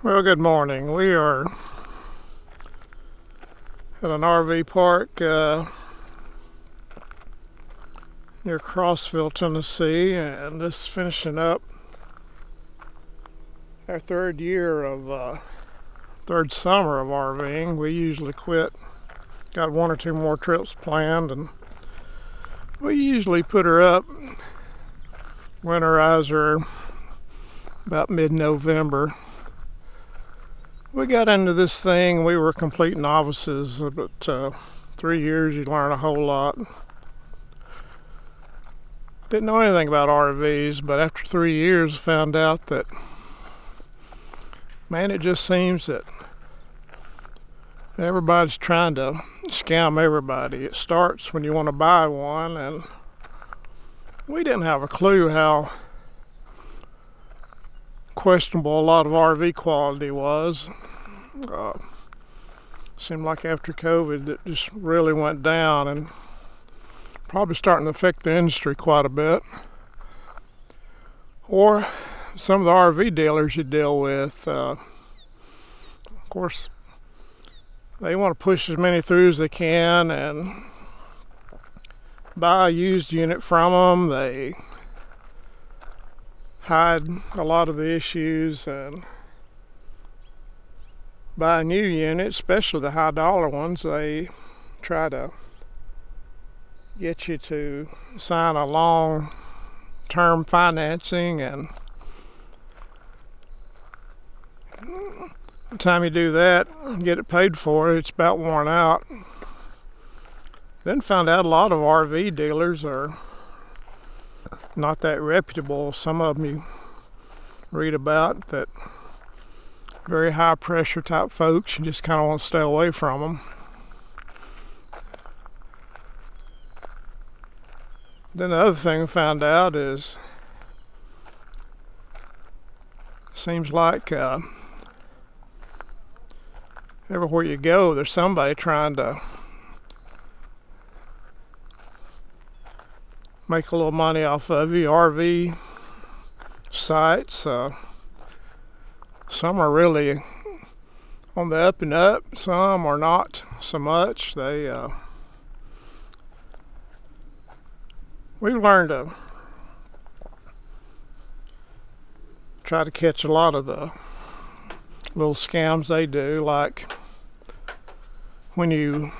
Well, good morning. We are at an RV park near Crossville, Tennessee, and this is finishing up our third summer of RVing. We usually quit, got one or two more trips planned, and we usually put her up, winterize her about mid-November. We got into this thing, we were complete novices, but 3 years you learn a whole lot. Didn't know anything about RVs, but after 3 years found out that, man, it just seems that everybody's trying to scam everybody. It starts when you want to buy one, and we didn't have a clue how questionable a lot of RV quality was. Seemed like after COVID it just really went down, and probably starting to affect the industry quite a bit. Or some of the RV dealers you deal with, of course, they want to push as many through as they can and buy a used unit from them. They hide a lot of the issues and buy a new unit, especially the high dollar ones. They try to get you to sign a long term financing, and by the time you do that, get it paid for, it's about worn out. Then found out a lot of RV dealers are not that reputable. Some of them you read about that very high pressure type folks, you just kind of want to stay away from them. Then the other thing we found out is, seems like everywhere you go there's somebody trying to make a little money off of you. RV sites, some are really on the up and up, some are not so much. We've learned to try to catch a lot of the little scams they do, like when you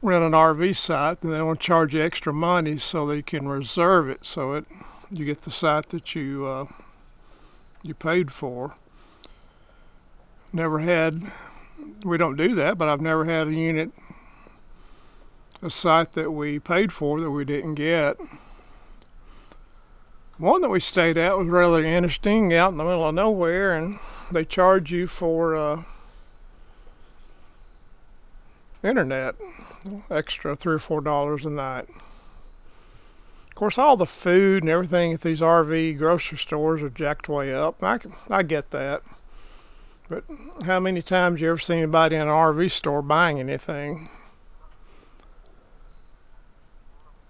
rent an RV site and they want to charge you extra money so they can reserve it, so you get the site that you paid for. We don't do that, but I've never had a site that we paid for that we didn't get. One that we stayed at was rather interesting, out in the middle of nowhere, and they charge you for internet, extra $3 or $4 a night. Of course, all the food and everything at these RV grocery stores are jacked way up. I get that, but how many times you ever seen anybody in an RV store buying anything?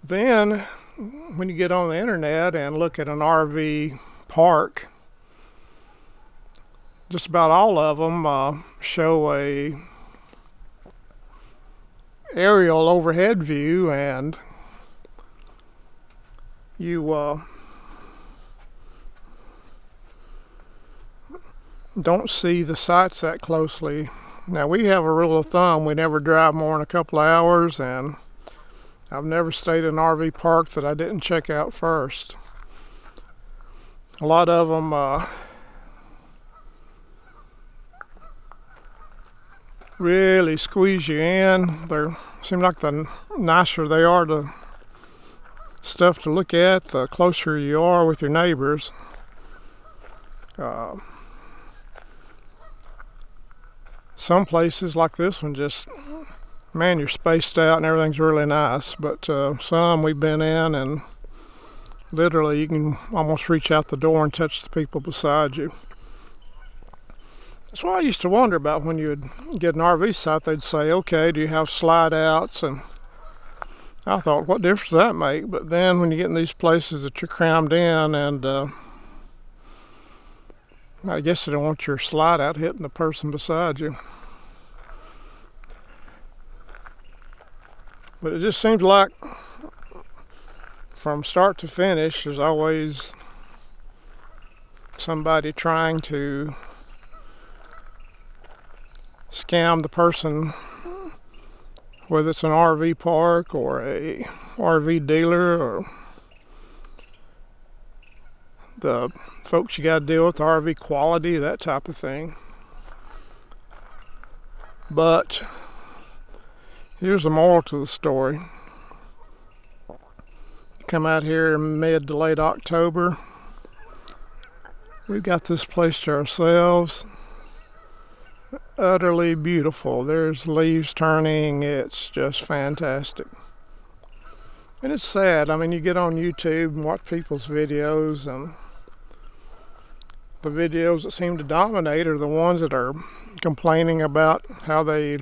Then, when you get on the internet and look at an RV park, just about all of them show a aerial overhead view, and you don't see the sites that closely. Now, we have a rule of thumb: we never drive more than a couple of hours, and I've never stayed in an RV park that I didn't check out first. A lot of them really squeeze you in. They seem like the nicer they are, the stuff to look at, the closer you are with your neighbors. Some places like this one, just, man, you're spaced out and everything's really nice, but some we've been in and literally you can almost reach out the door and touch the people beside you. That's what I used to wonder about. When you would get an RV site, they'd say, okay, do you have slide outs? And I thought, what difference does that make? But then when you get in these places that you're crammed in, and I guess you don't want your slide out hitting the person beside you. But it just seems like from start to finish, there's always somebody trying to scam the person, whether it's an RV park or a RV dealer or the folks you got to deal with, RV quality, that type of thing. But here's the moral to the story. Come out here in mid to late October. We've got this place to ourselves. Utterly beautiful. There's leaves turning. It's just fantastic. And it's sad. I mean, you get on YouTube and watch people's videos, and the videos that seem to dominate are the ones that are complaining about how they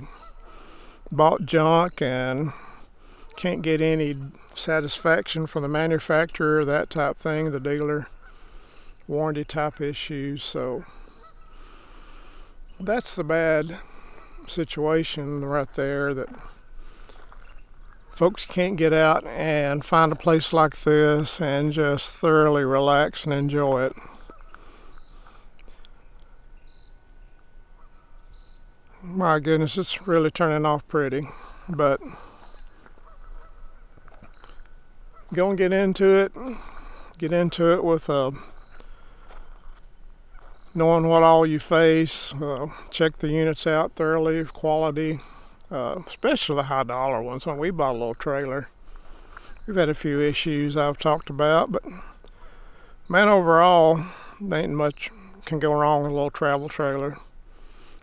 bought junk and can't get any satisfaction from the manufacturer, that type thing, the dealer, warranty type issues. So that's the bad situation right there, that folks can't get out and find a place like this and just thoroughly relax and enjoy it. My goodness, it's really turning off pretty, but go and get into it with knowing what all you face. Check the units out thoroughly, quality, especially the high dollar ones. When we bought a little trailer, we've had a few issues I've talked about, but man, overall, there ain't much can go wrong with a little travel trailer.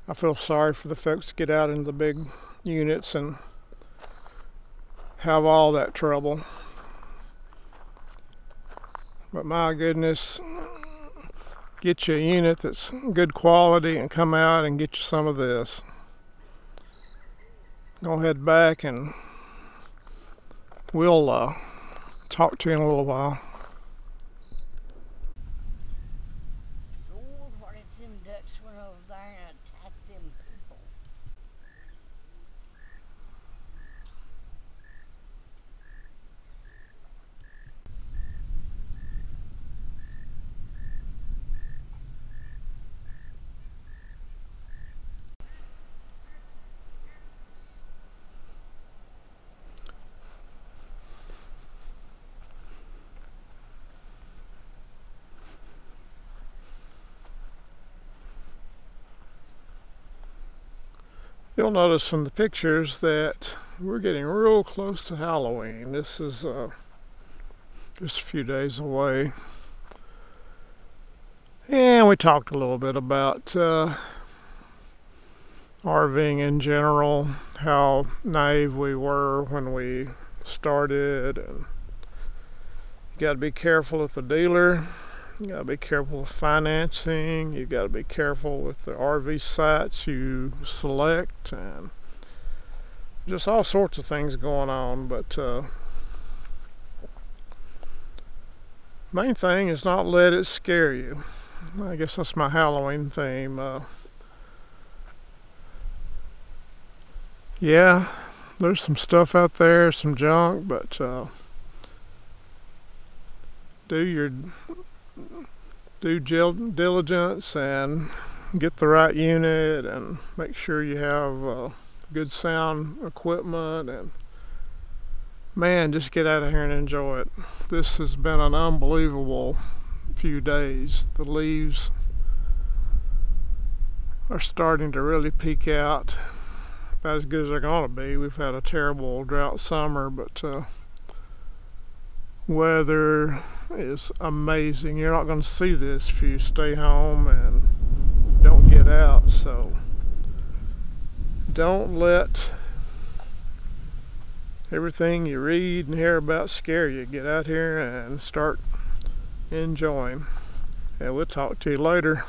I feel sorry for the folks that get out into the big units and have all that trouble. But my goodness, get you a unit that's good quality and come out and get you some of this. Go head back and we'll talk to you in a little while. Lord, what if them ducks went over there and attacked them people? You'll notice from the pictures that we're getting real close to Halloween. This is just a few days away. And we talked a little bit about RVing in general, how naive we were when we started. And you got to be careful with the dealer. You got to be careful with financing. You got to be careful with the RV sites you select, and just all sorts of things going on. But main thing is not let it scare you. I guess that's my Halloween theme. Yeah, there's some stuff out there, some junk, but do your due diligence and get the right unit and make sure you have good sound equipment, and man, just get out of here and enjoy it. This has been an unbelievable few days. The leaves are starting to really peak out, about as good as they're going to be. We've had a terrible drought summer, but weather is amazing. You're not going to see this if you stay home and don't get out. So don't let everything you read and hear about scare you. Get out here and start enjoying. And we'll talk to you later.